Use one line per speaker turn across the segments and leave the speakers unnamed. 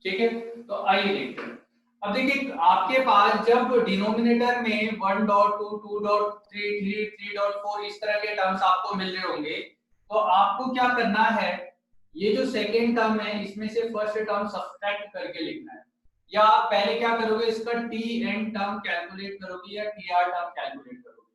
ठीक है, तो आइए देखते हैं। अब देखिए आपके पास जब डिनोमिनेटर में 1.2 2.3 3.4 इस तरह के टर्म्स आपको मिल रहे होंगे, तो आपको क्या करना है, ये जो सेकेंड टर्म है इसमें से फर्स्ट टर्म सब्ट्रैक्ट करके लिखना है। या आप पहले क्या करोगे, इसका टी एन टर्म कैलकुलेट करोगे या टी आर टर्म कैलकुलेट करोगे।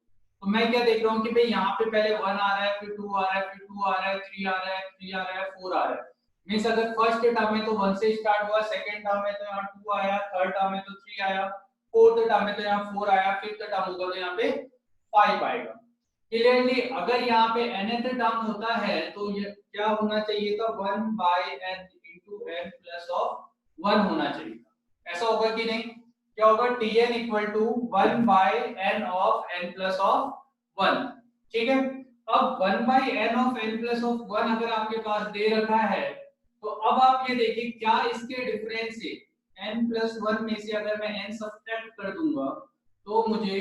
तो मैं क्या देख रहा हूँ कि भाई यहाँ पे पहले 1 आ रहा है, फिर 2 आ रहा है, फिर 2 आ रहा है, 3 आ रहा है, 3 आ रहा है, 4 आ रहा है। मींस अगर फर्स्ट टर्म है तो 1 से स्टार्ट हुआ, सेकंड टर्म है तो यहाँ 2 आया, थर्ड टर्म है तो 3 आया, फोर्थ टर्म है तो यहाँ 4 आया, फिफ्थ टर्म होगा तो यहाँ पे 5 आएगा। क्लियरली अगर यहाँ पे nth टर्म होता है तो ये क्या होना चाहिए था, 1 by n into n plus of 1 होना चाहिए था। ऐसा होगा कि नहीं, क्या होगा, tn equal to 1 by n of n plus of 1। ठीक है, अब 1 by n of n plus of 1 अगर आपके पास दे रखा है, तो अब आप ये देखिए क्या इसके डिफरेंस से n प्लस 1 में से अगर मैं n सब्ट्रैक्ट कर दूंगा तो मुझे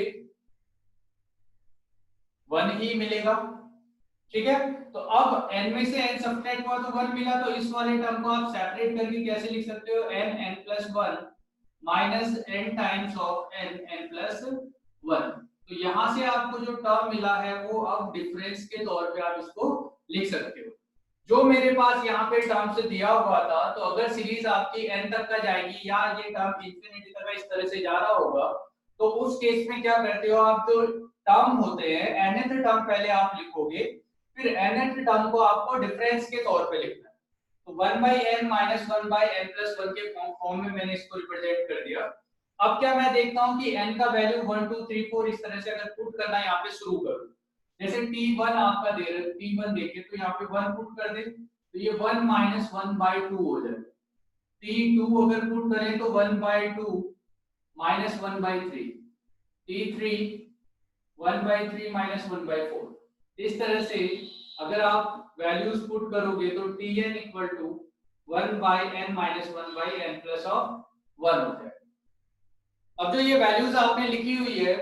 1 ही मिलेगा। ठीक है, तो अब n में से n सब्ट्रैक्ट हुआ तो 1 मिला, तो इस वाले टर्म को आप सेपरेट करके कैसे लिख सकते हो, n n plus 1 minus n times of n n plus 1। तो यहां से आपको जो टर्म मिला है वो अब डिफरेंस के तौर पे आप इसको लिख सकते हो। जो मेरे पास यहाँ पे टर्म से दिया हुआ था, तो अगर सीरीज आपकी n तक का जाएगी या ये टर्म इंफिनिटी तक इस तरह से जा रहा होगा, तो उस केस में क्या करते हो आप, जो टर्म होते हैं nth टर्म पहले आप लिखोगे, फिर nth टर्म को आपको डिफरेंस के तौर पे लिखना है। तो 1 by N minus 1 by N plus 1 के फॉर्म में मैंने इसको रिप्रेजेंट कर दिया। अब क्या मैं देखता हूँ कि n का वैल्यू 1 2 3 4 इस तरह से अगर पुट करना यहाँ पे शुरू करूँ, जैसे t1 आपका दे रहे t1 देखे तो यहाँ पे 1 पुट कर दे तो ये 1 माइनस 1 बाई 2 हो जाए। t2 अगर पुट करें तो 1 by 2 minus 1 by 3, t3 1 by 3 minus 1 by 4। इस तरह से अगर आप वैल्यूज पुट करोगे तो tn equal to 1 by n minus 1 by n plus of 1 हो जाएगा। अब जो ये वैल्यूज आपने लिखी हुई है,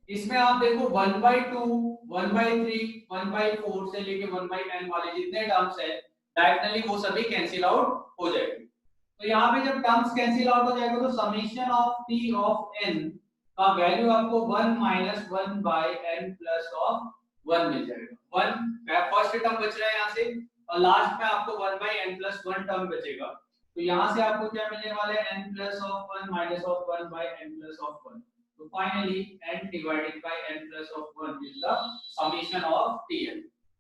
इसमें आप देखो 1 बाई 2 1 बाई 3 1 बाई 4 से लेके 1 बाई n वाले जितने टर्म्स है डायरेक्टली वो सभी कैंसिल आउट हो जाएंगे। तो यहाँ पे जब टर्म्स कैंसिल आउट हो जाएगा तो summation of t of n का वैल्यू आपको 1 minus 1 by n plus of 1 मिल जाएगा। 1 फर्स्ट टर्म बच रहा है यहाँ से, और लास्ट में आपको 1 बाई n प्लस 1 टर्म बचेगा। तो यहाँ से आपको क्या मिलने वाला है, n plus of 1 minus of 1 by n plus of 1। तो finally n divided by n plus of 1 is the summation of tn।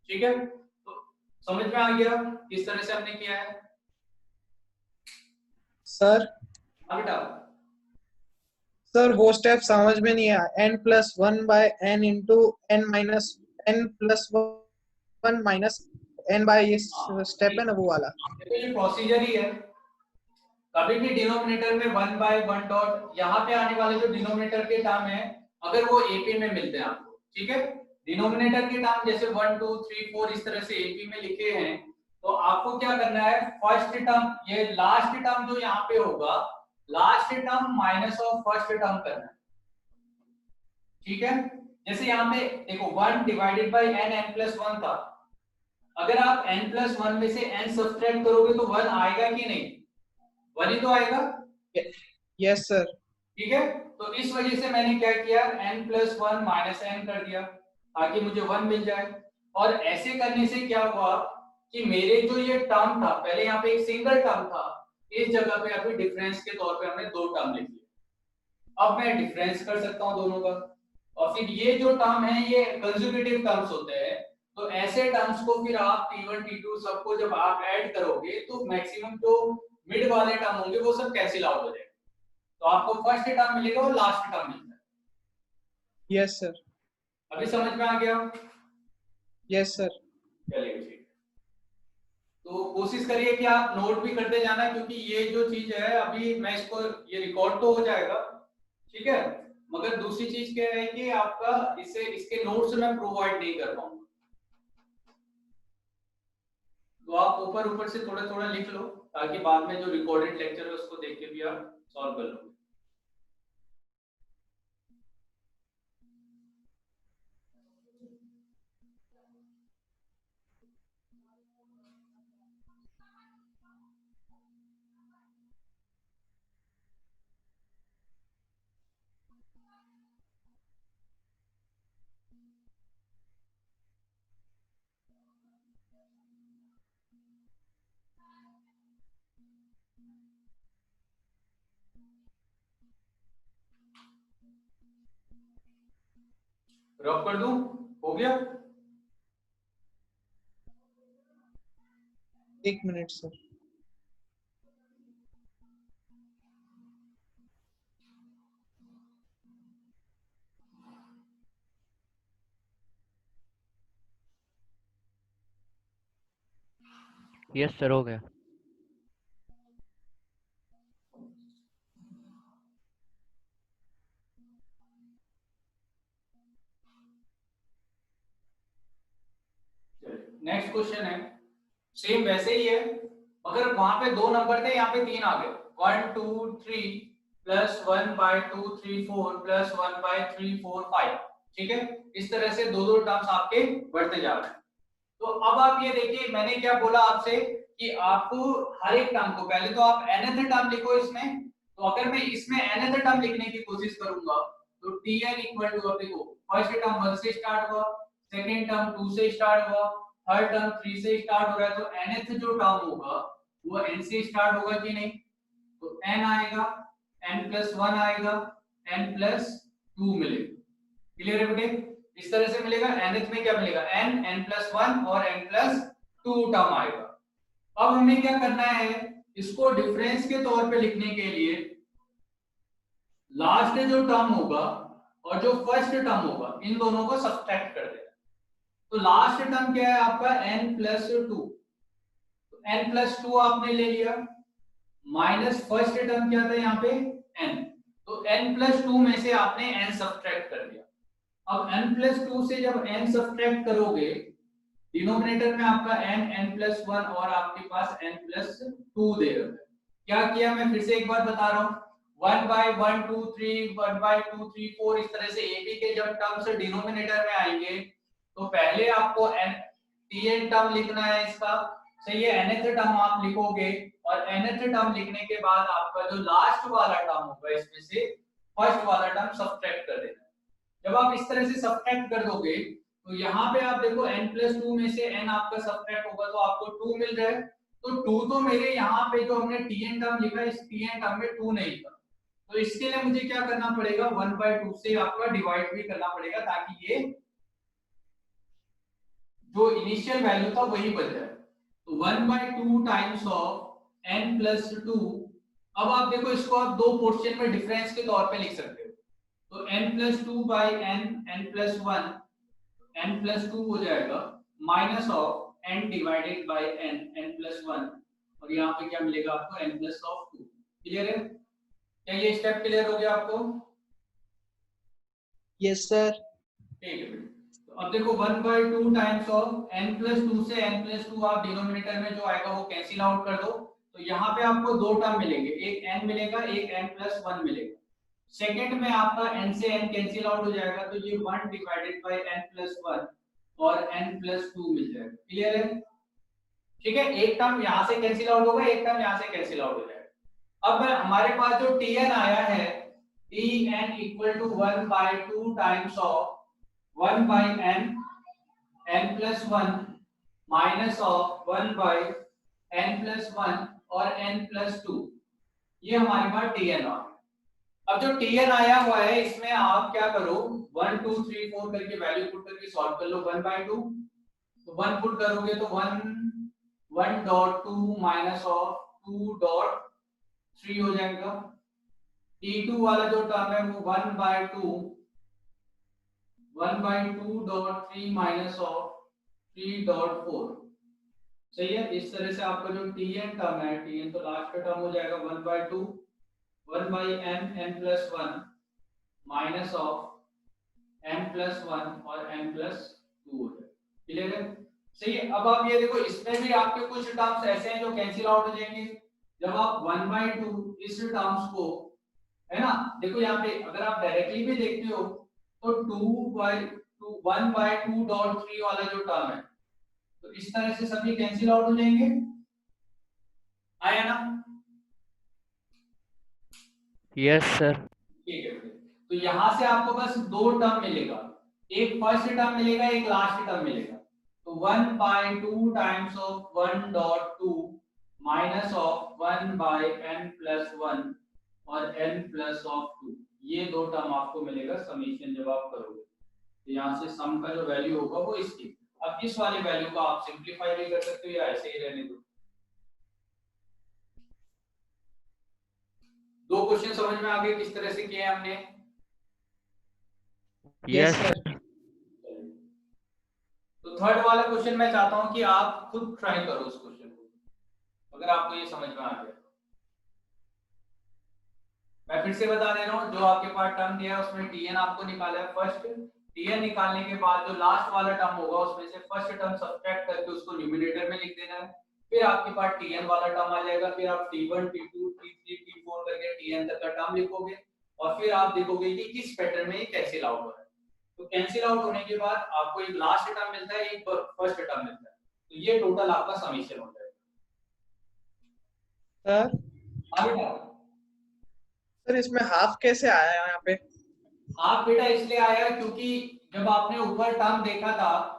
ठीक है, तो समझ में आ गया किस तरह से हमने किया है
सर
बेटा।
सर वो स्टेप समझ में नहीं आया, n plus 1 by n into n minus n plus 1 minus n by ये स्टेप है ना वो वाला।
देखो ये प्रोसीजर ही है, कभी भी डिनोमिनेटर में 1 बाय 1 डॉट यहाँ पे आने वाले जो डिनोमिनेटर के टर्म है अगर वो एपी में मिलते हैं आपको, ठीक है, डिनोमिनेटर के टर्म जैसे 1 2 3 4 इस तरह से एपी में लिखे हैं, तो आपको क्या करना है, फर्स्ट टर्म ये लास्ट टर्म जो यहाँ पे होगा, last term minus of first term करना है। ठीक है, जैसे यहाँ पे देखो 1 divided by N N plus 1 था, अगर आप n प्लस 1 में से n सब्ट्रैक्ट करोगे तो 1 आएगा कि नहीं, 1 ही तो आएगा।
Yes sir.
ठीक है, तो इस वजह से मैंने क्या किया, n प्लस 1 माइनस n कर दिया ताकि मुझे 1 मिल जाए। और ऐसे करने से क्या हुआ कि मेरे जो ये टर्म था, पहले यहाँ पे एक सिंगल टर्म था, इस जगह पे अभी डिफरेंस के तौर पे हमने दो टर्म लिख लिए। अब मैं डिफरेंस कर सकता हूँ दोनों का, और फिर ये जो टर्म है ये कंसेक्यूटिव टर्म्स होते हैं, तो ऐसे टर्म्स को फिर आप t1 t2 सबको जब आप ऐड करोगे तो मैक्सिमम जो मिड वाले टर्म होंगे वो सब कैंसिल आउट हो जाएंगे, तो आपको फर्स्ट टर्म मिलेगा और लास्ट टर्म मिलता है।
Yes sir.
अभी समझ में आ गया।
Yes sir.
चलिए ठीक, तो कोशिश करिए कि आप नोट भी करते जाना, क्योंकि ये जो चीज है अभी मैं इसको, ये रिकॉर्ड तो हो जाएगा, ठीक है, मगर दूसरी चीज क्या है कि आपका इसे इसके नोट्स मैं प्रोवाइड नहीं कर पाऊंगा, तो आप ऊपर ऊपर से थोड़ा थोड़ा लिख लो ताकि बाद में जो रिकॉर्डेड लेक्चर है उसको देख के भी आप सॉल्व कर लो। रब कर दूं, हो गया?
एक मिनट सर।
यस सर, हो गया।
नेक्स्ट क्वेश्चन है, सेम वैसे ही है, मगर वहां पे 2 नंबर थे, यहाँ पे 3 आ गए। 1 2 3 प्लस 1 बाय 2 3 4 प्लस 1 बाय 3 4 5। ठीक है, इस तरह से दो दो टर्म्स आपके बढ़ते जा रहे हैं। तो अब आप ये देखिए, मैंने क्या बोला आपसे कि आपको हर एक टर्म को, पहले तो आप nth टर्म लिखो इसमें। तो अगर मैं इसमें nth टर्म लिखने की कोशिश करूंगा तो tn इक्वल टू, अब देखो फर्स्ट टर्म 1 से स्टार्ट हुआ, सेकंड टर्म 2 से स्टार्ट हुआ, थर्ड टर्म 3 से स्टार्ट हो रहा है, तो nth जो टर्म होगा वो n से स्टार्ट होगा कि नहीं? तो n आएगा, n+1 आएगा, n+2 मिलेगा। क्लियर है बेटे? इस तरह से मिलेगा। nth में क्या मिलेगा? n, n+1 और n+2 टर्म आएगा। अब हमें क्या करना है, इसको डिफरेंस के तौर पे लिखने के लिए लास्ट जो टर्म होगा और जो फर्स्ट टर्म होगा इन दोनों को सब्ट्रैक्ट कर देना। तो लास्ट टर्म क्या है आपका? n+2। तो n+2 आपने ले लिया, माइनस फर्स्ट टर्म क्या था यहाँ पे? n। तो n+2 में से आपने n सब्ट्रैक्ट कर दिया। अब n+2 से जब n सब्ट्रैक्ट करोगे, डिनोमिनेटर में आपका n, n+1 और आपके पास n+2 दे रहा है। क्या किया, मैं फिर से एक बार बता रहा हूँ, 1 बाय 1 2 3 1 बाय 2 3 4 इस तरह से ab के जब टर्म्स डिनोमिनेटर में आएंगे तो पहले आपको tn टर्म लिखना है इसका, सही है। nth टर्म आप लिखोगे और nth टर्म लिखने के बाद आपका जो लास्ट वाला टर्म होगा इसमें से फर्स्ट वाला टर्म सब्ट्रैक्ट कर देना है। जब आप इस तरह से सब्ट्रैक्ट कर दोगे तो यहाँ पे आप देखो n+2 में से n आपका सब्ट्रैक्ट होगा तो आपको 2 मिल रहा है। तो 2 तो मेरे यहाँ पे जो हमने tn टर्म लिखा है, इस tn टर्म में 2 नहीं था, तो इसके लिए मुझे क्या करना पड़ेगा? 1/2 से आपका डिवाइड भी करना पड़ेगा ताकि ये जो इनिशियल वैल्यू था वही बच जाए। तो 1/2 टाइम्स ऑफ n+2। अब आप देखो इसको आप दो पोर्शन में डिफरेंस के तौर पे लिख सकते हो। तो n+2 by n, n+1, n+2 हो जाएगा minus of n divided by n, n+1, और यहाँ पे क्या मिलेगा आपको? n+2। क्लियर है? क्या ये स्टेप क्लियर हो गया आपको?
Yes sir.
ठीक है। तो अब देखो 1/2 टाइम्स ऑफ n+2 से n+2 आप डिनोमिनेटर में जो आएगा वो कैंसिल आउट कर दो। तो यहाँ पे आपको दो टर्म मिलेंगे, एक n मिलेगा, एक n+1 मिलेगा। सेकंड में आपका n से n कैंसिल आउट हो जाएगा तो ये 1 डिवाइडेड बाय n+1 और n+2 मिल जाएगा। क्लियर है? ठीक है, एक टर्म यहाँ से कैंसिल आउट होगा, एक टर्म यहाँ से कैंसिल आउट हो जाएगा। अब हमारे पास जो tn आया है, tn equal to 1/2 times of 1 by n, n+1 minus of 1 by n+1 और n+2, ये हमारे पास tn आ गया। अब जो tn आया हुआ है इसमें आप क्या करो, 1 2 3 4 करके वैल्यू पुट करके सॉल्व कर लो। 1/2 तो 1 पुट करोगे तो 1.2 माइनस ऑफ 2.3 हो जाएगा। t2 वाला जो टर्म है वो 1/2 माइनस ऑफ 3.4, सही है। इस तरह से आपका जो tn टर्म है, tn तो लास्ट का टर्म हो जाएगा 1/2 1 by n, n+1 minus of n+1 और n+2 हो जाएगा। क्लियर है? सही है। अब आप ये देखो, इसमें भी आपके कुछ टर्म्स ऐसे हैं जो कैंसिल आउट हो जाएंगे जब आप 1/2 इस टर्म्स को, है ना, देखो यहाँ पे अगर आप डायरेक्टली भी देखते हो तो 1/2.3 वाला जो टर्म है तो इस तरह से सभी कैंसिल आउट हो जाएंगे। आया ना?
Yes sir.
ठीक है। तो यहाँ से आपको बस दो टर्म मिलेगा, एक फर्स्ट टर्म मिलेगा, एक लास्ट टर्म मिलेगा। तो 1/2 times of 1.2 minus of 1 by n+1 और n+ ऑफ 2, ये दो टर्म आपको मिलेगा समीशन जब आप करोगे। तो यहाँ से सम का जो वैल्यू होगा वो इसकी। अब इस वाली वैल्यू को आप सिंप्लीफाई भी कर सकते हो या ऐसे ही रहने दो। दो क्वेश्चन समझ में आ गए किस तरह से किए हैं हमने?
Yes
yes
sir.
तो थर्ड वाला क्वेश्चन मैं चाहता हूं कि आप खुद ट्राई करो उस क्वेश्चन को, अगर आपको ये समझ में आ गया। मैं फिर से बता दे रहा हूँ, जो आपके पास टर्म दिया है उसमें टीएन आपको निकाला है फर्स्ट। टीएन निकालने के बाद जो लास्ट वाला टर्म होगा उसमें से फर्स्ट टर्म सब्ट्रैक्ट करके उसको न्यूमरेटर में लिख देना है। फिर आपके पास टीएन वाला टर्म आ जाएगा, फिर आप टी1 टी2 टी3 टी4 करके टीएन तक का टर्म लिखोगे और फिर आप देखोगे कि किस पैटर्न में ये कैंसिल आउट हो रहा है। तो कैंसिल आउट होने के बाद आपको एक लास्ट टर्म मिलता है, एक फर्स्ट टर्म मिलता है, तो ये टोटल आपका समीशन हो जाएगा।
सर
हाँ बेटा।
सर इसमें हाफ कैसे आया यहाँ पे?
हाफ बेटा इसलिए आया क्योंकि जब आपने ऊपर टर्म देखा था,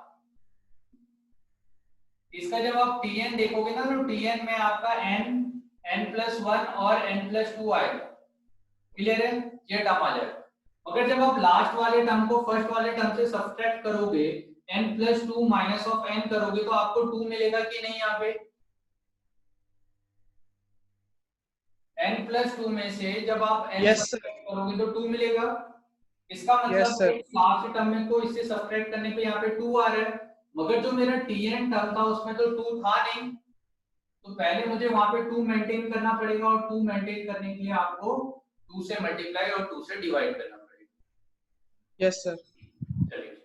इसका जब आप टीएन देखोगे ना तो टीएन में आपका n+1 और n+2 आएगा। क्लियर है? ये टर्म आ जाएगा। अगर जब आप लास्ट वाले टर्म को फर्स्ट वाले टर्म से सब्ट्रैक्ट करोगे, n+2 माइनस ऑफ n करोगे तो आपको 2 मिलेगा कि नहीं? यहाँ पे n+2 में से जब आप n
यस सर।
सब्ट्रैक्ट करोगे तो 2 मिलेगा। इसका
यस
मतलब
सर।
लास्ट टर्म में तो इससे सब्ट्रैक्ट करने पे यहाँ पे 2 आ रहा है, मगर जो मेरा टीएन टर्म था उसमें तो 2 था नहीं, तो पहले मुझे वहां पे 2 मेंटेन करना पड़ेगा और 2 मेंटेन करने के लिए आपको 2 से मल्टीप्लाई और 2 से डिवाइड करना पड़ेगा।
Yes sir.
चलिए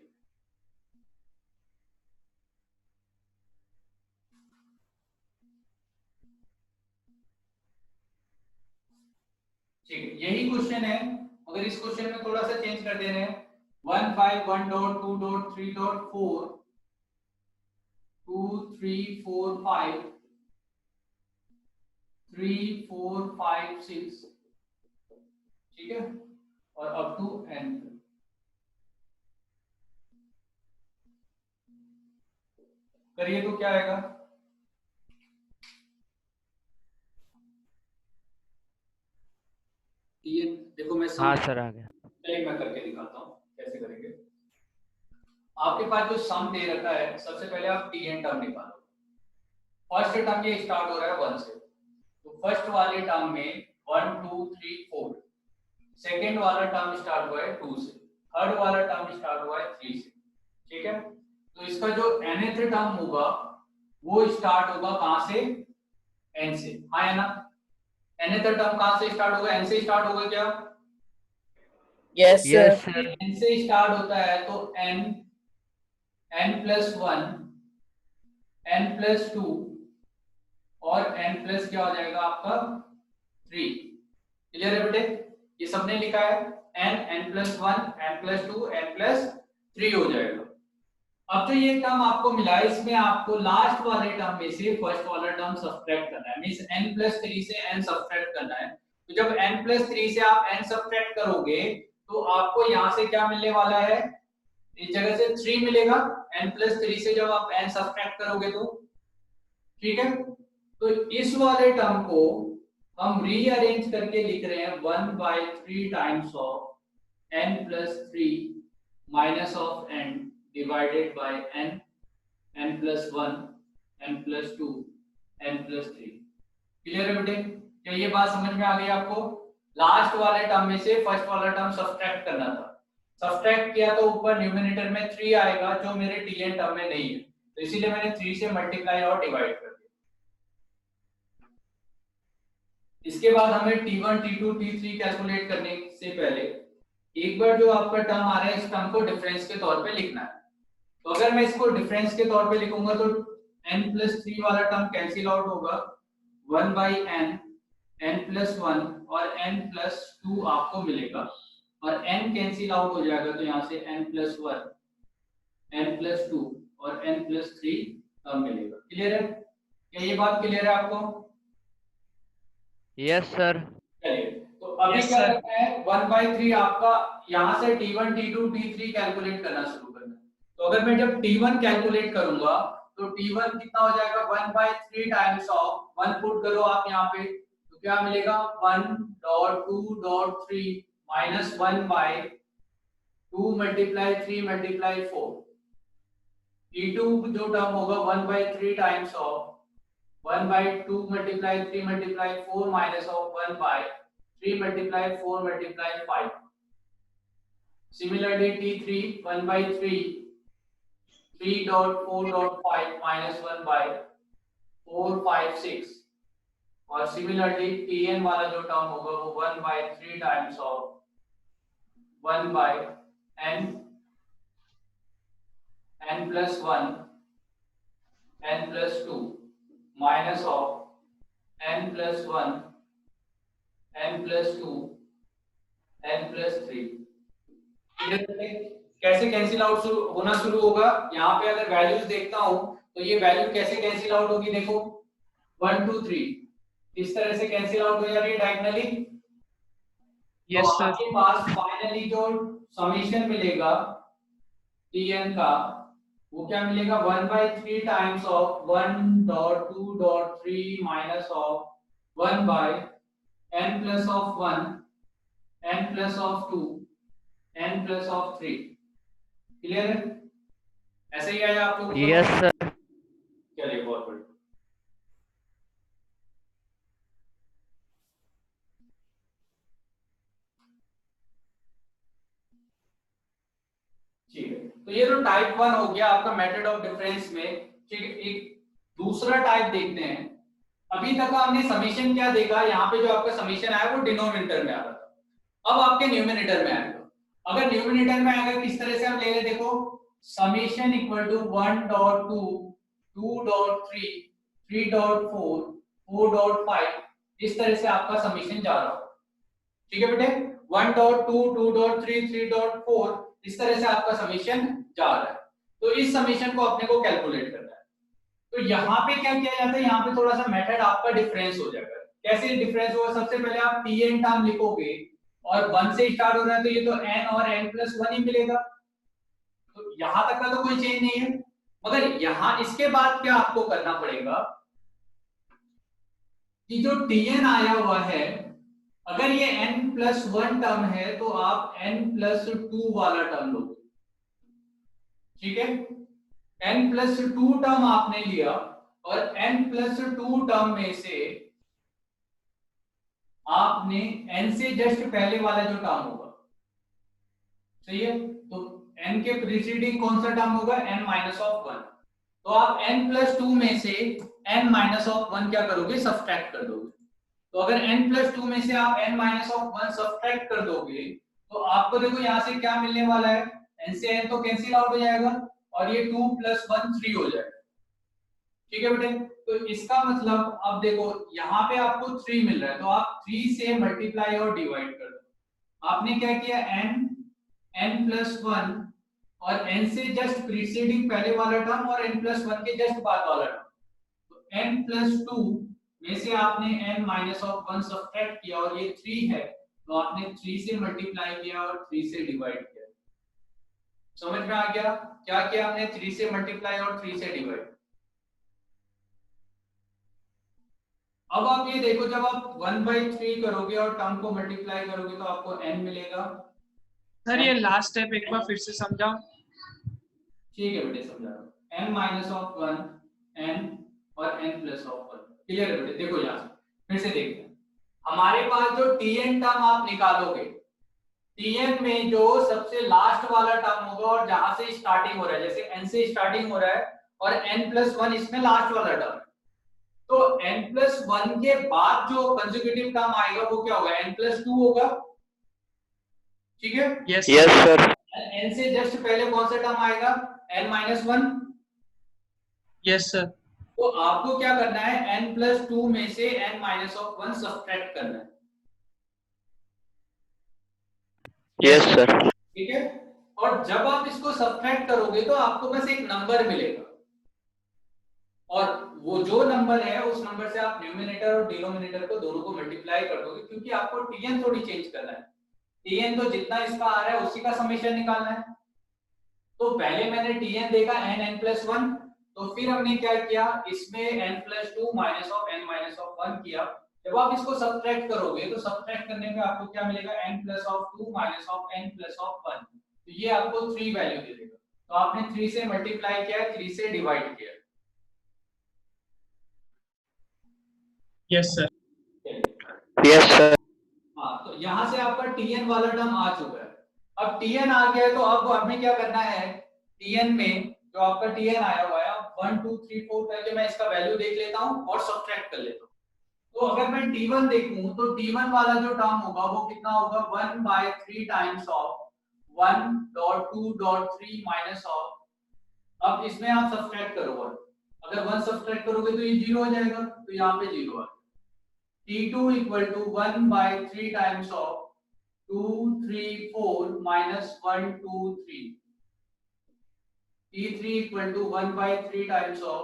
ठीक है, यही क्वेश्चन है, मगर इस क्वेश्चन में थोड़ा सा चेंज कर दे रहे हैं। 1 5 1 डॉट 2 डॉट 3 डॉट 4 2 3 4 5 3 4 5 6, ठीक है, और अप टू n। करिए तो क्या आएगा? ये देखो मैं
हाँ
सम,
सर आ गया।
चलिए मैं करके दिखाता हूँ कैसे करेंगे। आपके पास जो सम दे रखा है, सबसे पहले आप टीएन टर्म निकालो। फर्स्ट टर्म ये स्टार्ट हो रहा है 1 से, तो फर्स्ट वाले टर्म में 1 2 3 4, सेकेंड वाला टर्म स्टार्ट हुआ है 2 से, थर्ड वाला टर्म स्टार्ट हुआ है 3 से, ठीक है। तो इसका जो nth टर्म होगा वो स्टार्ट होगा कहां से? n से, हाँ है ना? nth टर्म कहां से स्टार्ट होगा? n से स्टार्ट होगा क्या?
Yes
yes
sir.
Sir.
n से स्टार्ट होता है तो n+1 n+2 और n प्लस क्या हो जाएगा आपका 3। क्लियर है बेटे? ये सबने लिखा है, n+1 n+2 n+3 हो जाएगा। अब जो ये टर्म आपको मिला है इसमें आपको लास्ट वाले टर्म में से फर्स्ट वाला टर्म सब्ट्रैक्ट करना है, मींस n+3 से n सब्ट्रैक्ट करना है। तो जब n+3 से आप n सब्ट्रैक्ट करोगे तो आपको यहाँ से क्या मिलने वाला है? इस जगह से 3 मिलेगा, n+3 से जब आप n सब्ट्रैक्ट करोगे तो, ठीक है। तो इस वाले टर्म को हम रीअरेंज करके लिख रहे हैं 1/3 times of n+3 minus of n divided by n, n+1 n+2 n+3। Clear है बेटे? क्या ये बात समझ में आ गई आपको? लास्ट वाले टर्म में से फर्स्ट वाला टर्म सब्ट्रैक्ट करना था, सब्ट्रैक्ट किया तो ऊपर न्यूमरेटर में 3 आएगा जो मेरे टीएन टर्म में नहीं है, तो इसीलिए मैंने 3 से मल्टीप्लाई और डिवाइड कर दिया। इसके बाद हमें t1 t2 t3 कैलकुलेट करने से पहले एक बार जो आपका टर्म आ रहा है इस टर्म को डिफरेंस के तौर पे लिखना है। तो अगर मैं इसको डिफरेंस के तौर पे लिखूंगा तो n+3 वाला टर्म कैंसिल आउट होगा, 1/n n+1 और n+2 आपको मिलेगा, और n कैंसिल आउट हो जाएगा तो यहाँ से n+1 n+2 और n+3 टर्म मिलेगा। क्लियर है? क्या ये बात क्लियर है आपको?
Yes sir.
चलिए, तो अभी
Yes,
क्या
sir.
करना है? 1/3 आपका यहाँ से t1 t2 t3 कैलकुलेट करना शुरू करना है। तो अगर मैं जब t1 कैलकुलेट करूंगा तो t1 कितना हो जाएगा? 1/3 टाइम्स ऑफ 1 पुट करो आप यहाँ पे, तो क्या मिलेगा? 1.2.3 माइनस 1/2 2 मल्टीप्लाई 3 मल्टीप्लाई 4, T2 जो टर्म होगा 1/3 times of 1/2 multiply 3 multiply 4 minus of 1/3 multiply 4 multiply 5. Similarly, T3 1/3 3.4.5 minus 1/456. और सिमिलरली Tn वाला जो टर्म होगा वो 1/3 times of 1/n n plus 1 n plus 2 minus of n plus 1 n plus 2 n plus 3. कैसे cancel out होना शुरू होगा? यहाँ पे अगर वैल्यूज देखता हूँ तो ये वैल्यू कैसे कैंसिल आउट होगी? देखो 1 2 3 इस तरह से कैंसिल आउट हो जा रही है डायगोनली.
यस
तो
सर.
आपके पास फाइनली जो समीशन मिलेगा Tn का वो क्या मिलेगा? 1/3 times of 1.2.3 minus of 1/n plus of 1 n plus of 2 n plus of 3. Clear है? ऐसे ही आया आपको?
Yes sir.
चलिए बहुत बढ़िया. ठीक है, तो ये तो टाइप 1 हो गया आपका मेथड ऑफ डिफरेंस में. ठीक है, एक दूसरा टाइप देखते हैं. अभी तक हमने समीशन क्या देखा? यहाँ पे जो आपका समीशन आया वो डिनोमिनेटर में आ रहा था. अब आपके न्यूमरेटर में आएगा. अगर न्यूमरेटर में आएगा किस तरह से हम ले लें? देखो समीशन इक्वल टू 1.2 2.3 3.4 4.5 इस तरह से आपका समीशन जा रहा होगा. ठीक है बेटे, 1.2 2.3 3.4 इस तरह से आपका समीशन जा रहा है. तो इस समीशन को अपने को कैलकुलेट करना है. तो यहाँ पे क्या किया जाता है? यहाँ पे थोड़ा सा मेथड आपका डिफरेंस हो जाएगा. कैसे डिफरेंस होगा? सबसे पहले आप Tn टर्म लिखोगे और 1 से स्टार्ट हो रहा है तो ये तो n और n प्लस 1 ही मिलेगा. तो यहां तक का तो कोई चेंज नहीं है. मगर यहां इसके बाद क्या आपको करना पड़ेगा कि जो Tn आया हुआ है, अगर ये n प्लस 1 टर्म है तो आप n प्लस 2 वाला टर्म लोगे. ठीक है, n प्लस 2 टर्म आपने लिया और n प्लस 2 टर्म में से आपने n से जस्ट पहले वाला जो टर्म होगा, सही है, तो n के प्रीसीडिंग कौन सा टर्म होगा? n minus of 1. तो आप n प्लस 2 में से n माइनस ऑफ 1 क्या करोगे? सब्ट्रैक्ट कर दोगे. तो अगर n प्लस 2 में से आप n माइनस ऑफ 1 सब्ट्रैक्ट कर दोगे तो आपको देखो यहाँ से क्या मिलने वाला है? n से n तो कैंसिल आउट हो जाएगा और ये 2 प्लस 1 3 हो जाएगा. ठीक है बेटे, तो इसका मतलब अब देखो यहाँ पे आपको 3 मिल रहा है तो आप 3 से मल्टीप्लाई और डिवाइड कर दो. आपने क्या किया? n प्लस 1 और n से जस्ट प्रीसीडिंग पहले वाला टर्म और n प्लस 1 के जस्ट बाद वाला टर्म. तो n प्लस 2 में से आपने n माइनस ऑफ 1 सब्ट्रैक्ट किया और ये 3 है तो आपने 3 से मल्टीप्लाई किया और 3 से डिवाइड किया. समझ में आ गया? क्या किया हमने? 3 से मल्टीप्लाई और 3 से डिवाइड. अब आप ये देखो, जब आप 1/3 करोगे और टर्म को मल्टीप्लाई करोगे तो आपको n मिलेगा.
सर ये लास्ट स्टेप एक बार फिर से समझाओ.
ठीक है बेटे, समझा रहा हूं. n माइनस ऑफ 1 n और n प्लस ऑफ 1. क्लियर है बेटे? देखो यहाँ फिर से देखते हैं. हमारे पास जो Tn टर्म आप निकालोगे, Tn में जो सबसे लास्ट वाला टर्म होगा और जहां से स्टार्टिंग हो रहा है, जैसे n से स्टार्टिंग हो रहा है और n प्लस 1 इसमें लास्ट वाला टर्म, तो n प्लस 1 के बाद जो कंसेक्यूटिव टर्म आएगा वो क्या होगा? n प्लस 2 होगा. ठीक है?
Yes
yes sir.
n से जस्ट पहले कौन सा टर्म आएगा? n minus 1.
Yes sir.
तो आपको क्या करना है? n प्लस 2 में से n माइनस ऑफ 1 सब्ट्रैक्ट करना है.
Yes sir.
ठीक है, और जब आप इसको सब्ट्रैक्ट करोगे तो आपको बस एक नंबर मिलेगा और वो जो नंबर है उस नंबर से आप न्यूमरेटर और डिनोमिनेटर को दोनों को मल्टीप्लाई कर दोगे, क्योंकि आपको Tn थोड़ी चेंज करना है. Tn तो जितना इसका आ रहा है उसी का समेशन निकालना है. तो पहले मैंने Tn देखा n प्लस 1, तो फिर हमने क्या किया? इसमें n plus 2 minus of n minus of 1 किया. जब आप इसको सब्ट्रैक्ट करोगे तो सब्ट्रैक्ट करने पे आपको क्या मिलेगा? n plus of 2 minus of n plus of 1. तो ये आपको 3 वैल्यू दे देगा। तो आपने 3 से मल्टीप्लाई किया, 3 से डिवाइड किया।
Yes sir.
Yes, sir.
हाँ, तो यहाँ से आपका tn वाला टर्म आ चुका है। अब tn आ गया है तो अब हमें क्या करना है, tn में जो आपका tn आया हुआ है 1 2 3 4 करके मैं इसका वैल्यू देख लेता हूँ और सब्ट्रैक्ट कर लेता हूँ। तो अगर मैं t1 देखूं तो t1 वाला जो टर्म होगा वो कितना होगा, 1/3 टाइम्स ऑफ 1.2.3 माइनस ऑफ, अब इसमें आप सब्ट्रैक्ट करो 1, अगर 1 सब्ट्रैक्ट करोगे तो ये 0 हो जाएगा, तो यहाँ पे 0 आ t2 equal to 1/3 times of 2 3 4 minus 1 2 3, t3 equal to 1/3 times of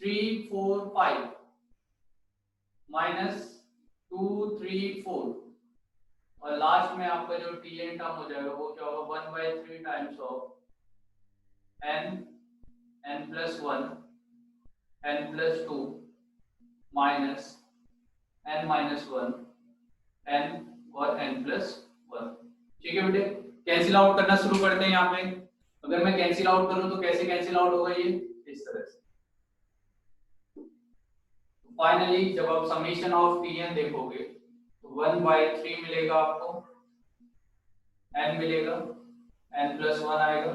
3 4 5 minus 2 3 4, और लास्ट में आपका जो tn टर्म हो जाएगा वो क्या होगा, 1/3 times of n n plus 1 n plus 2 minus n minus 1 n और n plus 1। ठीक है बेटे, कैंसिल आउट करना शुरू करते हैं। यहाँ पे अगर मैं कैंसिल आउट करूं तो कैसे कैंसिल आउट होगा, ये इस तरह से। फाइनली जब आप समीशन ऑफ tn देखोगे तो 1/3 मिलेगा आपको, n मिलेगा, n plus 1 आएगा,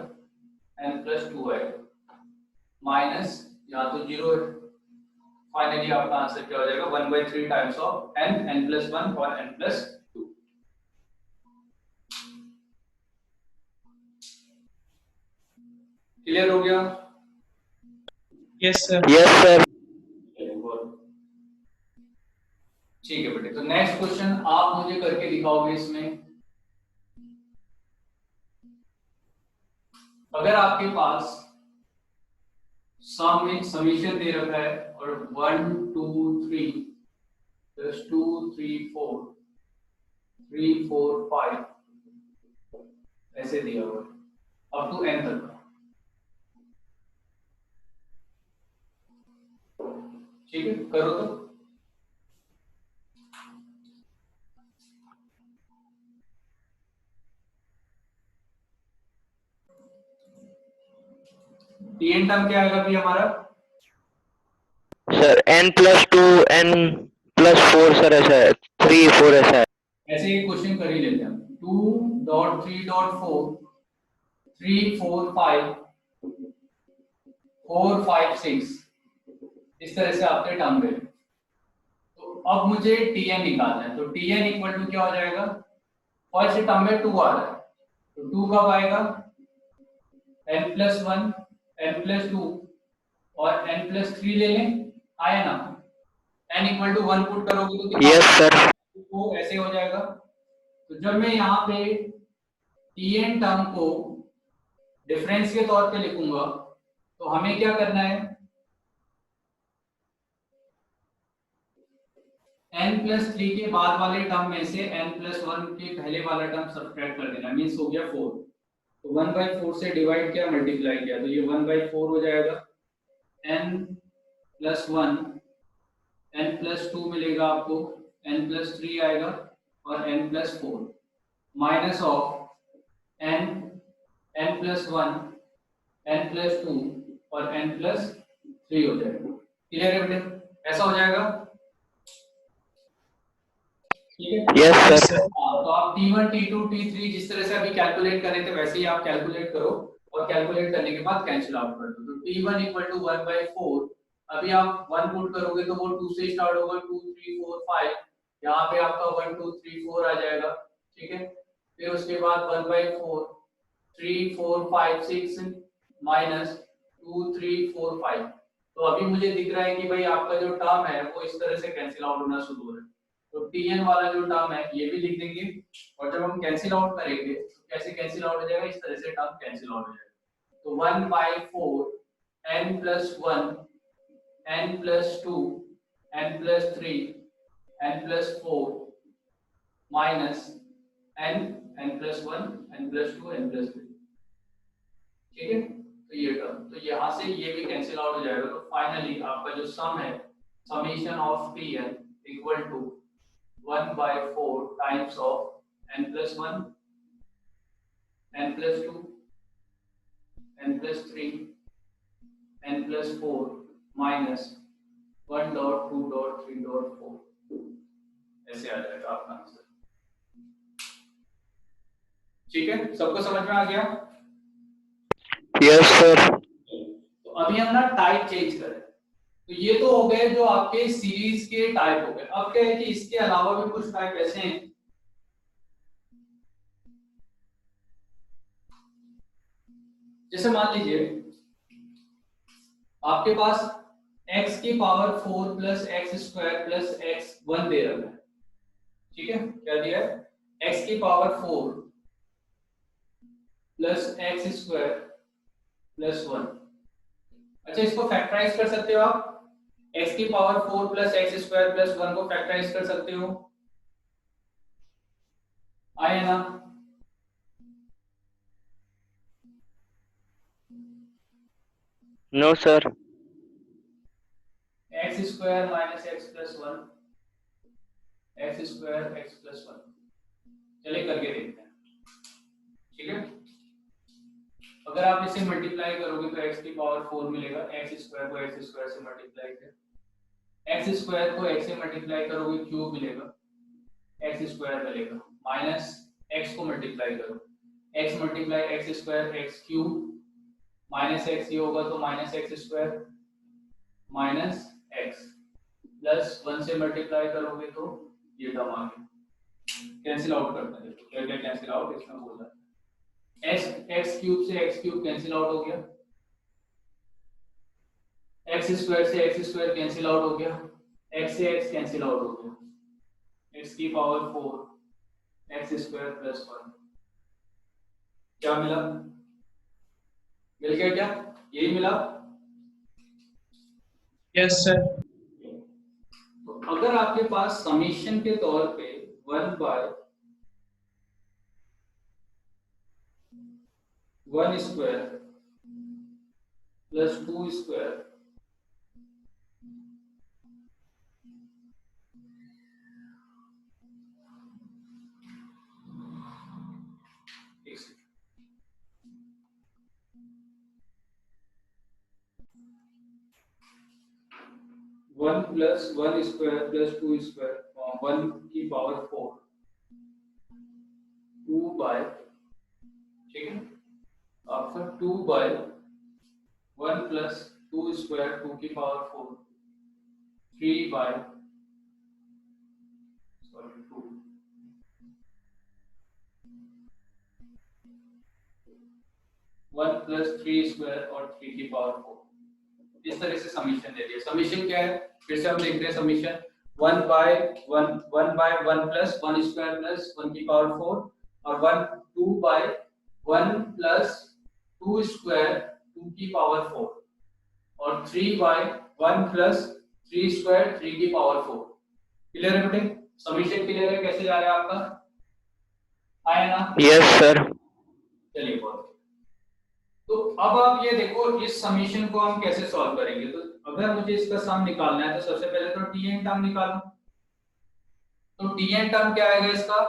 n plus 2 आएगा, माइनस यहाँ तो 0 है। फाइनली आपका आंसर क्या हो जाएगा, 1/3 times of n n plus 1 और n plus 2। क्लियर हो गया?
Yes sir.
Yes, sir.
ठीक है बेटे, तो नेक्स्ट क्वेश्चन आप मुझे करके दिखाओगे। इसमें अगर आपके पास सम में समीशन दे रखा है और 1 2 3 प्लस 2 3 4 3 4 5 ऐसे दिया हुआ है अप टू n तक, ठीक है, करो तो। tn टर्म क्या आएगा अभी हमारा,
Sir, n plus 2, n plus 4, sir, ऐसा है, 3 4 ऐसा है।
ऐसे ही क्वेश्चन कर ही लेते हैं। 2.3.4 3 4 5 4 5 6 इस तरह से आपके टर्म गए। तो अब मुझे tn निकालना है, तो tn इक्वल टू क्या हो जाएगा, फर्स्ट टर्म में 2 आ रहा है तो 2 कब आएगा, n plus 1 n plus 2 और n plus 3 ले लें, आया ना। n इक्वल टू 1 पुट करोगे तो कितना,
Yes, sir.
वो ऐसे हो जाएगा। तो जब मैं यहाँ पे tn टर्म को डिफरेंस के तौर पे लिखूंगा तो हमें क्या करना है, n plus 3 के बाद वाले टर्म में से n plus 1 के पहले वाला टर्म सब्ट्रैक्ट कर देना, मींस हो गया 4। तो 1/4 से डिवाइड किया, मल्टीप्लाई किया तो ये 1/4 हो जाएगा, n plus 1 n plus 2 मिलेगा आपको, n plus 3 आएगा और n plus 4 minus of n n plus 1 n plus 2 और n plus 3 हो जाएगा। क्लियर है बेटे, ऐसा हो जाएगा, ठीक है।
Yes, sir.
तो आप t1 t2 t3 जिस तरह से अभी कैलकुलेट कर रहे थे वैसे ही आप कैलकुलेट करो और कैलकुलेट करने के बाद कैंसिल आउट कर दो। तो t1 इक्वल टू 1/4, अभी आप 1 पुट करोगे तो वो 2 से स्टार्ट होगा, 2 3 4 5, यहाँ पे आपका 1 2 3 4 आ जाएगा, ठीक है। फिर उसके बाद 1/4 3 4 5 6 माइनस 2 3 4 5। तो अभी मुझे दिख रहा है कि भाई आपका जो टर्म है वो इस तरह से कैंसिल आउट होना शुरू हो रहा है। तो tn वाला जो टर्म है ये भी लिख देंगे, और जब हम कैंसिल आउट करेंगे तो कैसे कैंसिल आउट हो जाएगा, इस तरह से टर्म कैंसिल आउट हो जाएगा। तो 1/4 n plus 1 n plus 2 n plus 3 n plus 4 minus n n plus 1 n plus 2 n plus 3, ठीक है। तो ये टर्म, तो यहाँ से ये भी कैंसिल आउट हो जाएगा। तो फाइनली आपका जो सम है, summation of tn equal to 1/4 times of n plus 1 n plus 2, n plus 3, n plus 4 minus 1 dot 2 dot 3 dot 4, ऐसे आ जाएगा आपका आंसर। ठीक है, सबको समझ में आ गया?
Yes sir.
तो अभी हम ना टाइप चेंज करें, तो ये तो हो गए जो आपके सीरीज के टाइप हो गए। अब क्या है कि इसके अलावा भी कुछ टाइप ऐसे हैं, जैसे मान लीजिए आपके पास x की power 4 plus X square plus x 1 दे रखा है। ठीक है, क्या दिया है? x की power 4 plus X square plus 1। अच्छा, इसको फैक्टराइज कर सकते हो आप? x की power 4 plus X square plus 1 को फैक्टराइज कर सकते हो, आए ना?
No sir.
X square minus X plus 1, X square X plus 1। चलिए करके देखते हैं। ठीक है, अगर आप इसे मल्टीप्लाई करोगे तो x की पावर 4 मिलेगा, एक्स स्क्वायर को एक्स स्क्वायर से मल्टीप्लाई कर, एक्स स्क्वायर को x से मल्टीप्लाई करोगे क्यूब मिलेगा, एक्स स्क्वायर मिलेगा, माइनस x को मल्टीप्लाई करो, x multiply x square x cube, minus x ये होगा तो minus x square minus x, plus 1 से मल्टीप्लाई करोगे तो ये टर्म आ गया। कैंसिल आउट करते हैं, देखो क्या क्या कैंसिल आउट इसमें बोल रहा है। एक्स क्यूब से एक्स क्यूब कैंसिल आउट हो गया, एक्स स्क्वायर से एक्स स्क्वायर कैंसिल आउट हो गया, एक्स से एक्स कैंसिल आउट हो गया, एक्स की पावर 4 एक्स स्क्वायर प्लस 1। क्या मिला? मिल गया क्या? यही मिला?
Yes sir.
तो अगर आपके पास समीशन के तौर पे 1 by 1 square plus 2 square one plus 1 square plus 2 square 1 की पावर 4 2 बाय, ठीक है, आपका 2 बाय 1 प्लस 2 स्क्वायर 2 की पावर 4 3 बाय 2 1 प्लस 3 स्क्वायर और 3 की पावर 4। इस तरह से समीशन दे दिया। समीशन क्या है, फिर से हम लिख रहे हैं summation 1 by 1 plus 1 square plus 1 की पावर 4 और 2 बाय 1 प्लस 2 स्क्वायर 2 की पावर 4 और 3 बाय 1 प्लस 3 स्क्वायर 3 की पावर 4। क्लियर है बेटे? समीशन क्लियर है? कैसे जा रहा है आपका? आया ना?
Yes sir.
चलिए बहुत। तो अब आप ये देखो, इस समीशन को हम कैसे सॉल्व करेंगे। तो अगर मुझे इसका सम निकालना है तो सबसे पहले तो tn टर्म निकालो। तो tn टर्म क्या आएगा इसका?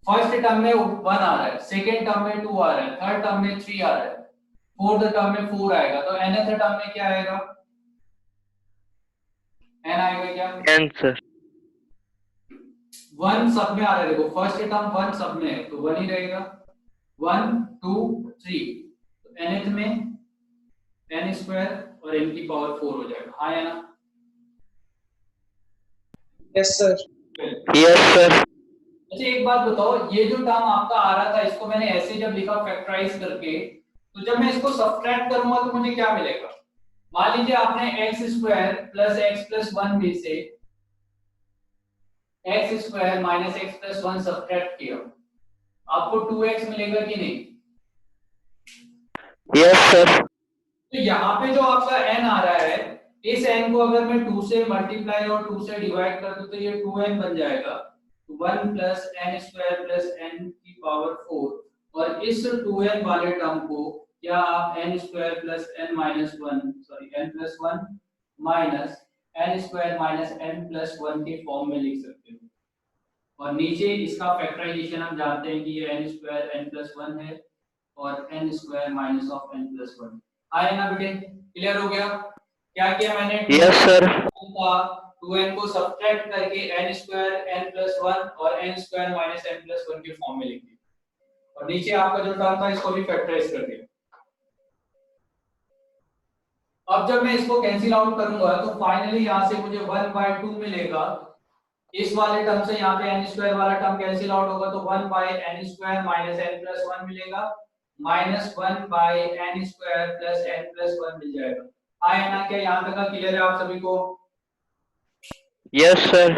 फर्स्ट टर्म में 1 आ रहा है, सेकंड टर्म में 2 आ रहा है, थर्ड टर्म में 3 आ रहा है, फोर्थ टर्म में 4 आएगा, तो nth टर्म में क्या आएगा? n आएगा क्या?
n sir.
1 सब में आ रहा है, देखो फर्स्ट टर्म 1 सब में है तो 1 ही रहेगा, 1 2 3, तो nth में n स्क्वायर और n की पावर 4 हो जाएगा। हाँ या ना?
Yes sir.
Yes sir.
अच्छा एक बात बताओ, ये जो टर्म आपका आ रहा था इसको मैंने ऐसे जब लिखा फैक्टराइज करके, तो जब मैं इसको सब्ट्रैक्ट करूंगा तो मुझे क्या मिलेगा? मान लीजिए आपने x square plus x plus 1 में से x square minus X plus 1 subtract किया, आपको 2x मिलेगा कि नहीं?
Yes sir.
तो यहाँ पे जो आपका n आ रहा है, इस n को अगर मैं 2 से मल्टीप्लाई और 2 से डिवाइड कर दूं तो ये 2n बन जाएगा। 1 plus n square plus n की पावर 4 और इस 2n वाले टर्म को क्या आप n square plus n minus 1 sorry n plus 1 minus n square minus n plus 1 के फॉर्म में लिख सकते हो। और नीचे इसका फैक्टराइजेशन हम जानते हैं कि ये n स्क्वायर n प्लस 1 है और n square minus of n plus 1 आया ना बेटे, क्लियर हो गया। क्या किया मैंने,
यस सर।
2n को सब्ट्रैक्ट करके n स्क्वायर n प्लस 1 और n square minus n plus 1 के फॉर्म में लिख दिया और नीचे आपका जो टर्म था इसको भी फैक्टराइज कर दिया। अब जब मैं इसको कैंसिल आउट करूंगा तो फाइनली यहाँ से मुझे 1/2 मिलेगा। इस वाले टर्म से यहाँ पे n स्क्वायर वाला टर्म कैंसिल आउट होगा तो 1/n square minus n plus 1 मिलेगा, minus 1/n square plus n plus 1 मिल जाएगा। आया ना, क्या यहाँ तक क्लियर है आप सभी को?
Yes sir.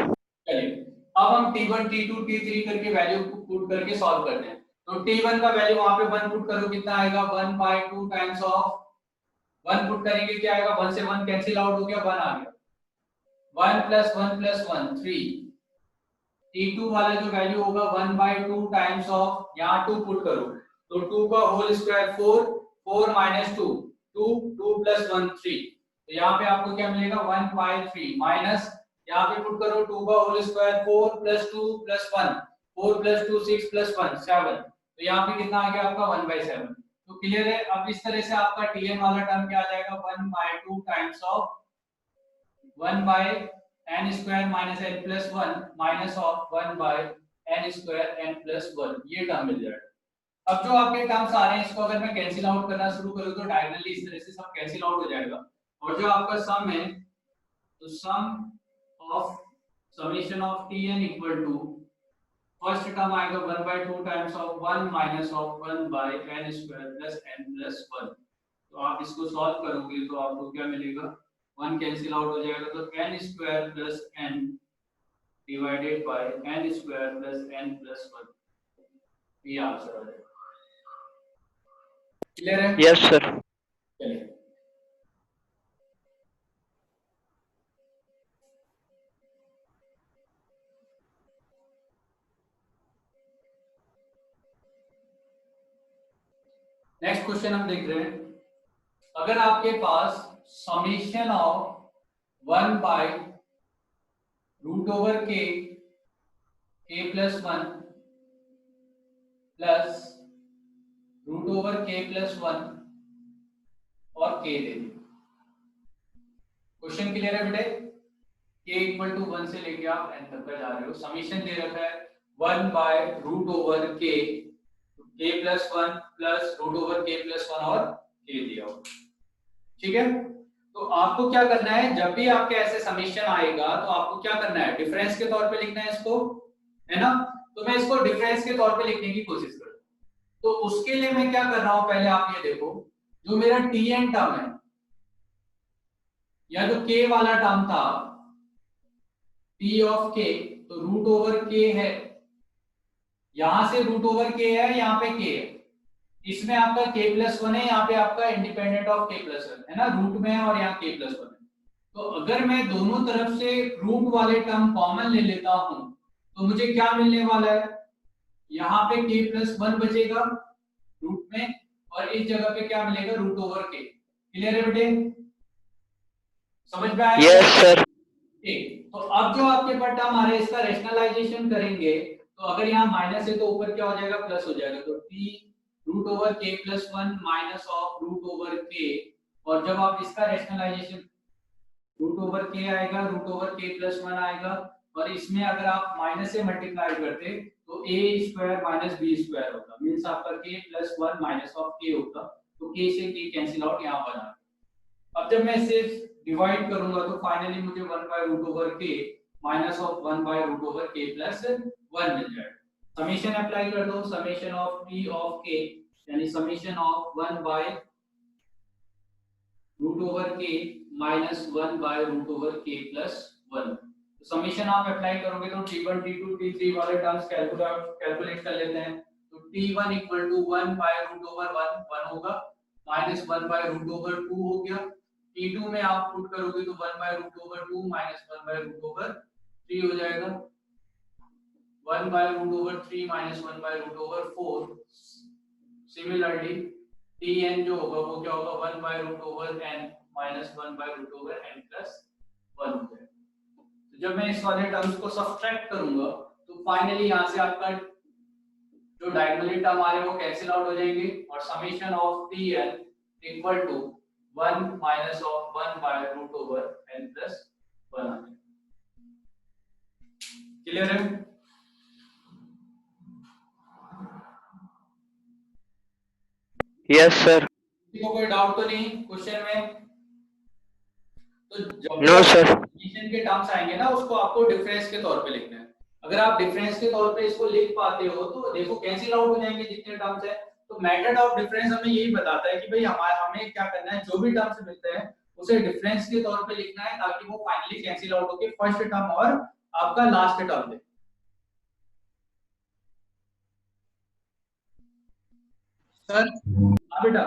चलिए अब हम t1 t2 t3 करके वैल्यू पुट करके सॉल्व करते हैं। तो t1 का वैल्यू वहां पे 1 पुट करो, कितना आएगा 1/2 टाइम्स ऑफ 1 पुट करेंगे क्या आएगा, 1 से 1 कैंसिल आउट हो गया, 1 आ गया, 1 प्लस 1 प्लस 1 3। t2 वाला जो वैल्यू होगा 1/2 टाइम्स ऑफ, यहाँ 2 पुट करो तो 2 का होल स्क्वायर 4, 4 माइनस 2 2, 2 प्लस 1 3, तो यहाँ पे आपको क्या मिलेगा 1/3 माइनस यहाँ पे पुट करो 2 का whole square 4 plus 2 plus 1, 4 plus 2 6 plus 1 7, तो यहाँ पे कितना आ गया आपका 1/7। तो क्लियर है। अब इस तरह से आपका tn वाला टर्म क्या आ जाएगा 1/2 times of 1/n square minus n plus 1 minus of 1/n square n plus 1, ये टर्म मिल जाएगा। अब जो आपके टर्म्स आ रहे हैं इसको अगर मैं कैंसिल आउट करना शुरू करूं तो डायगोनली इस तरह से सब कैंसिल आउट हो जाएगा और जो आपका सम है तो sum of summation of tn equal to first term आएगा 1/2 times of 1 minus of 1/n square plus n plus 1। तो आप इसको सॉल्व करोगे तो आपको क्या मिलेगा, 1 कैंसिल आउट हो जाएगा तो n square plus n divided by n square plus n plus 1, ये आंसर आ जाएगा। क्लियर है?
Yes sir.
चलिए नेक्स्ट क्वेश्चन हम देख रहे हैं। अगर आपके पास summation of 1 by root over k plus 1 plus root over k plus 1 और के दे दी। क्वेश्चन क्लियर है बेटे? के इक्वल टू 1 से लेके आप n तक का जा रहे हो, समीशन दे रखा है 1 by root over k plus 1 plus root over k plus 1 और के दिया हो। ठीक है, तो आपको क्या करना है, जब भी आपके ऐसे समीशन आएगा तो आपको क्या करना है, डिफरेंस के तौर पे लिखना है इसको, है ना। तो मैं इसको डिफरेंस के तौर पे लिखने की कोशिश करूँ तो उसके लिए मैं क्या कर रहा हूं, पहले आप ये देखो जो मेरा tn टर्म है या जो k वाला टर्म था t ऑफ k, तो रूट ओवर k है, यहां से रूट ओवर k है, यहाँ पे k है, इसमें आपका k प्लस 1 है, यहाँ पे आपका इंडिपेंडेंट ऑफ k प्लस 1 है ना, रूट में है और यहाँ k प्लस 1 है। तो अगर मैं दोनों तरफ से रूट वाले टर्म कॉमन ले लेता हूं तो मुझे क्या मिलने वाला है, यहाँ पे k प्लस 1 बचेगा रूट में और इस जगह पे क्या मिलेगा रूट ओवर k। क्लियर है बेटे? समझ में आया?
Yes sir.
ठीक, तो अब जो आपके पास टर्म आ रहा है इसका रैशनलाइजेशन करेंगे तो अगर यहाँ माइनस है तो ऊपर क्या हो जाएगा प्लस हो जाएगा, तो t root over k plus 1 minus of root over k, और जब आप इसका रैशनलाइजेशन रूट ओवर k आएगा, रूट ओवर k प्लस 1 आएगा और इसमें अगर आप माइनस से मल्टीप्लाई करते तो a square minus b square होता, मींस आपका k plus 1 minus of k होता, तो k से k कैंसिल आउट यहाँ बना। अब जब मैं इसे डिवाइड करूंगा तो फाइनली मुझे 1 by root over k minus of 1 by root over k plus 1 मिल जाएगा। समेशन अप्लाई कर दो, summation of t of k यानी summation of 1 by root over k minus 1 by root over k plus 1। तो summation आप apply करोगे तो t1 t2 t3 वाले टर्म्स कैलकुलेट कर लेते हैं। तो t1 equal to 1 by root over 1 होगा, माइनस 1 बाय रूट ओवर 2 हो गया, t2 में आप पुट करोगे तो 1 by root over 2 minus 1 by root over 3 हो जाएगा, 1 by root over 3 minus 1 by root over 4। Similarly tn जो होगा वो क्या होगा 1 by root over n minus 1 by root over n plus 1 हो जाएगा। तो जब मैं इस वाले टर्म्स को सब्ट्रैक्ट करूंगा तो फाइनली यहाँ से आपका जो डायगोनली टर्म आ रहे हैं वो कैंसिल आउट हो जाएंगे और summation of T N equal to 1 minus of 1 by root over n plus 1 आ जाएगा। क्लियर है?
Yes sir.
किसी को कोई डाउट तो नहीं क्वेश्चन में? तो जब
नो सर।
समेशन के टर्म्स आएंगे ना उसको आपको डिफरेंस के तौर पे लिखना है। अगर आप डिफरेंस के तौर पे इसको लिख पाते हो तो देखो कैंसिल आउट हो जाएंगे जितने टर्म्स है। तो मेथड ऑफ डिफरेंस हमें यही बताता है कि भाई हमें क्या करना है, जो भी टर्म्स मिलते हैं उसे डिफरेंस के तौर पे लिखना है ताकि वो फाइनली कैंसिल आउट होके फर्स्ट टर्म और आपका लास्ट टर्म दे।
सर
हाँ बेटा,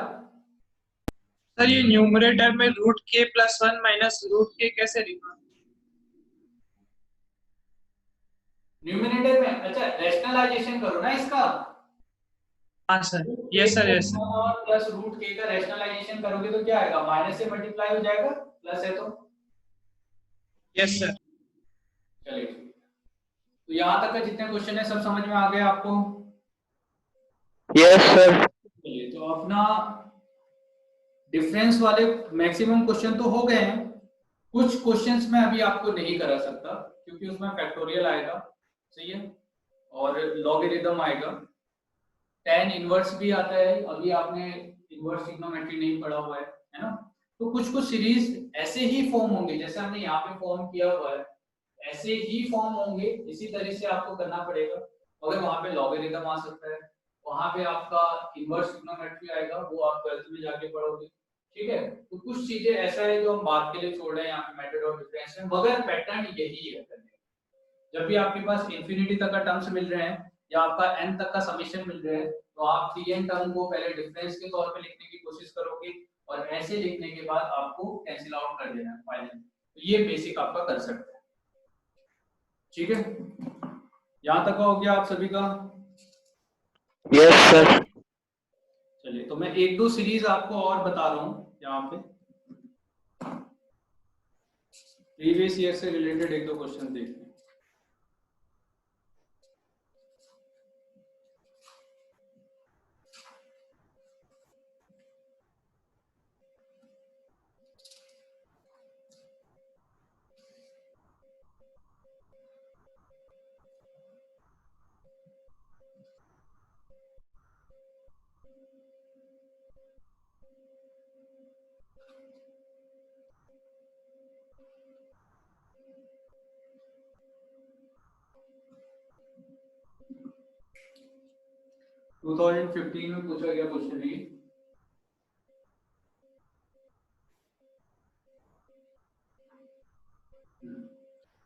सर ये न्यूमरेटर में रूट के प्लस 1 माइनस रूट के कैसे लिखा?
न्यूमरेटर में अच्छा रैशनलाइजेशन करो ना इसका।
हाँ sir, yes sir, yes sir.
और प्लस रूट के का रैशनलाइजेशन करोगे तो क्या आएगा, माइनस से मल्टीप्लाई हो जाएगा, प्लस है तो।
Yes sir.
चलिए ठीक है। तो यहाँ तक का जितने क्वेश्चन है सब समझ में आ गए आपको?
Yes sir.
चलिए तो अपना डिफरेंस वाले मैक्सिमम क्वेश्चन तो हो गए हैं। कुछ क्वेश्चंस में अभी आपको नहीं करा सकता क्योंकि उसमें फैक्टोरियल आएगा, सही है, और लॉगरिथम आएगा, tan इनवर्स भी आता है। अभी आपने इनवर्स ट्रिग्नोमेट्री नहीं पढ़ा हुआ है ना? तो कुछ कुछ सीरीज ऐसे ही फॉर्म होंगे जैसे हमने यहाँ पे फॉर्म किया हुआ है, ऐसे ही फॉर्म होंगे, इसी तरह से आपको करना पड़ेगा। अगर वहां पे लॉगरिथम आ सकता है, वहां पे आपका इनवर्स ट्रिग्नोमेट्री आएगा, वो आप 12th में जाके पढ़ोगे, ठीक है। तो कुछ चीजें ऐसा है जो हम बात के लिए छोड़ रहे हैं यहाँ पे मेथड ऑफ डिफरेंस में, मगर पैटर्न यही है करने का। जब भी आपके पास इंफिनिटी तक का टर्म्स मिल रहे हैं या आपका n तक का समेशन मिल रहा है तो आप tn टर्म को पहले डिफरेंस के तौर पे लिखने की कोशिश करोगे और ऐसे लिखने के बाद आपको कैंसिल आउट कर देना है फाइनली। तो ये बेसिक आपका कंसेप्ट है, ठीक है। यहाँ तक का हो गया आप सभी का?
Yes sir.
चलिए तो मैं एक दो सीरीज आपको और बता रहा हूँ यहाँ पे, प्रीवियस ईयर से रिलेटेड एक दो क्वेश्चन देखते हैं। टू 2015 में पूछा गया क्वेश्चन है।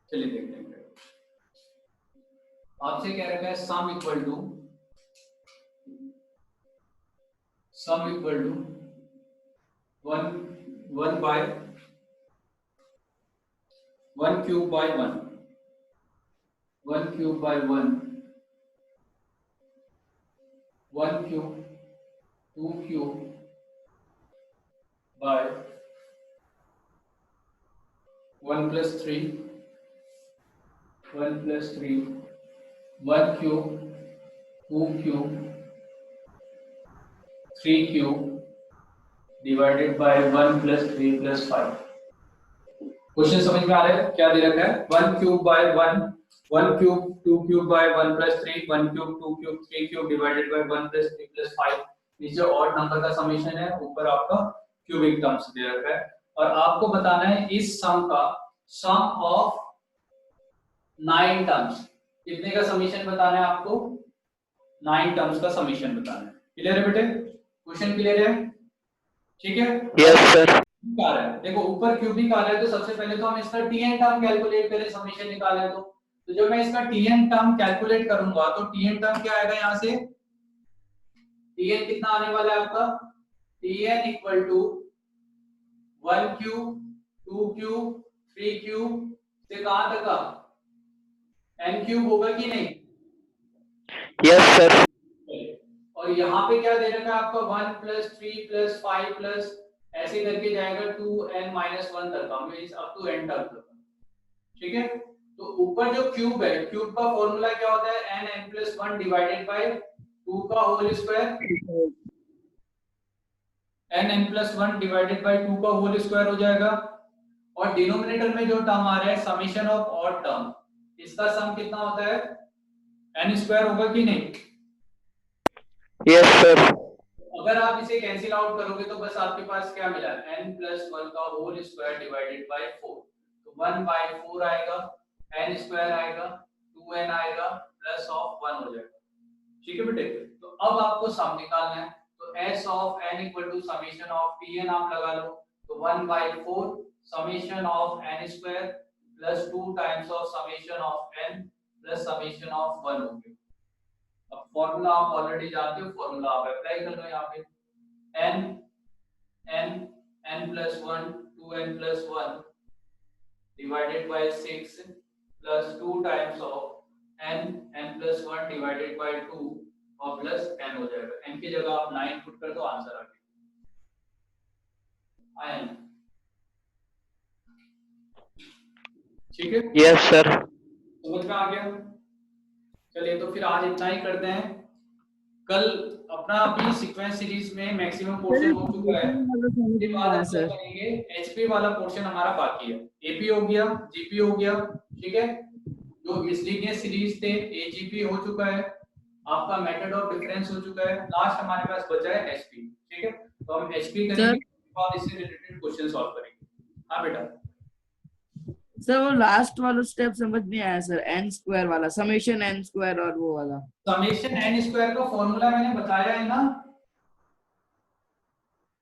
चलिए देखते हैं। आपसे कह रखा है sum equal to 1 by 1 cube by 1 cube by 1 cube 2 cube by 1 plus 3 1 plus 3 1 cube 2 cube 3 cube divided by 1 plus 3 plus 5। Question समझ में आ रहा है क्या दे रखा है? 1 cube by 1 cube 2 cube by 1 plus 3 1 cube 2 cube 3 cube divided by 1 plus 3 plus 5। नीचे odd number का summation है, ऊपर आपका क्यूबिक टर्म्स दे रखा है और आपको बताना है इस सम का सम ऑफ 9 टर्म्स। कितने का समेशन बताना है आपको? 9 टर्म्स का समेशन बताना है। क्लियर है बेटे? क्वेश्चन क्लियर है? ठीक है।
Yes sir.
आ रहा है, देखो ऊपर क्यूबिक आ रहा है तो सबसे पहले तो हम इसका tn टर्म कैलकुलेट करें, समेशन निकाले तो जब मैं इसका tn टर्म कैलकुलेट करूंगा तो tn टर्म क्या आएगा यहाँ से? tn कितना आने वाला है आपका? tn equal to 1 cube 2 cube 3 cube से कहां तक का n क्यूब होगा कि नहीं?
Yes sir.
और यहाँ पे क्या दे रखा है आपका 1 प्लस 3 प्लस 5 प्लस ऐसे करके जाएगा 2n माइनस 1 तक का, मींस अप टू n तक, ठीक है। तो तो ऊपर जो क्यूब है, क्यूब का फॉर्मूला क्या होता है, n n plus 1 divided by 2 का whole square, n n plus 1 divided by 2 का होल स्क्वायर हो जाएगा। और डिनोमिनेटर में जो टर्म आ रहा है समेशन ऑफ ऑड टर्म, इसका सम कितना होता है, n स्क्वायर होगा कि नहीं?
Yes sir.
अगर आप इसे कैंसिल आउट करोगे तो बस आपके पास क्या मिला, n plus 1 का होल स्क्वायर डिवाइडेड बाय 4, तो 1 by 4 आएगा, n स्क्वायर आएगा, 2n आएगा, प्लस ऑफ 1 हो जाएगा। ठीक है बेटे, तो अब आपको सम निकालना है, तो s of n equal to summation of tn आप लगा लो, तो 1 by 4 summation of n square plus 2 times of summation of n plus summation of 1 हो गया। अब फॉर्मूला आप ऑलरेडी जानते हो, फॉर्मूला आप अप्लाई कर लो यहाँ पे, n n n plus 1 2n plus 1 divided by 6 plus 2 times of n n plus 1 divided by 2 और प्लस n हो जाएगा, n की जगह आप 9 पुट कर दो, आंसर आ गया n। ठीक है,
यस सर।
समझ में आ गया? चलिए तो फिर आज इतना ही करते हैं, कल अपना अभी सीक्वेंस सीरीज में मैक्सिमम पोर्शन हो चुका है, इसके बाद हम क्या करेंगे, एचपी वाला पोर्शन हमारा बाकी है, एपी हो गया, जीपी हो गया, ठीक है, जो मिसलिनियस सीरीज थे एजीपी हो चुका है, आपका मेथड ऑफ डिफरेंस हो चुका है, लास्ट हमारे पास बचा है एचपी। ठीक है, तो हम एचपी करेंगे, उसके बाद इससे रिलेटेड क्वेश्चन सॉल्व करेंगे। हाँ बेटा,
सर वो लास्ट वाला स्टेप समझ नहीं आया सर, एन स्क्वायर वाला, समेशन एन स्क्वायर और वो वाला
समेशन एन स्क्वायर का फॉर्मूला मैंने बताया है ना,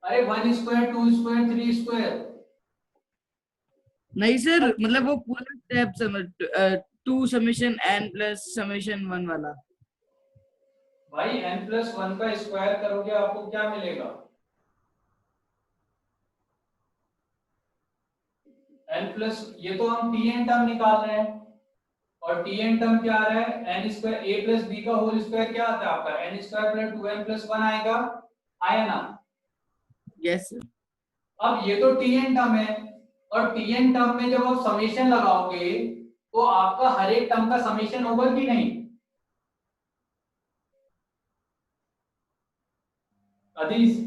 अरे 1 स्क्वायर 2 स्क्वायर 3 स्क्वायर।
नहीं सर, मतलब वो पूरा स्टेप समझ, 2 समेशन एन प्लस समेशन 1 वाला।
भाई n प्लस 1 का स्क्वायर करोगे आपको क्या मिलेगा, n प्लस, ये तो हम tn टर्म निकाल रहे हैं, और tn टर्म क्या आ रहा है, n square a plus b का होल स्क्वायर क्या आता है आपका, n square plus 2n plus 1 आएगा, आया ना?
Yes sir.
अब ये तो tn टर्म है, और tn टर्म में जब आप समेशन लगाओगे तो आपका हर एक टर्म का समेशन होगा कि नहीं? अदीस,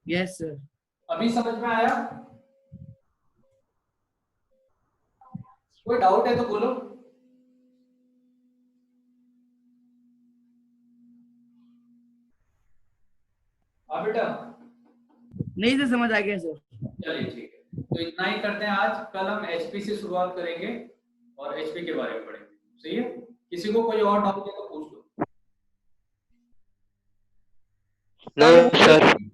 यस सर।
अभी समझ में आया? कोई डाउट है तो बोलो। हाँ बेटा,
नहीं सर, समझ आ गया सर।
चलिए ठीक है, तो इतना ही करते हैं आज, कल हम एचपी से शुरुआत करेंगे और एचपी के बारे में पढ़ेंगे। सही है, किसी को कोई और डाउट है तो पूछ लो।
No sir.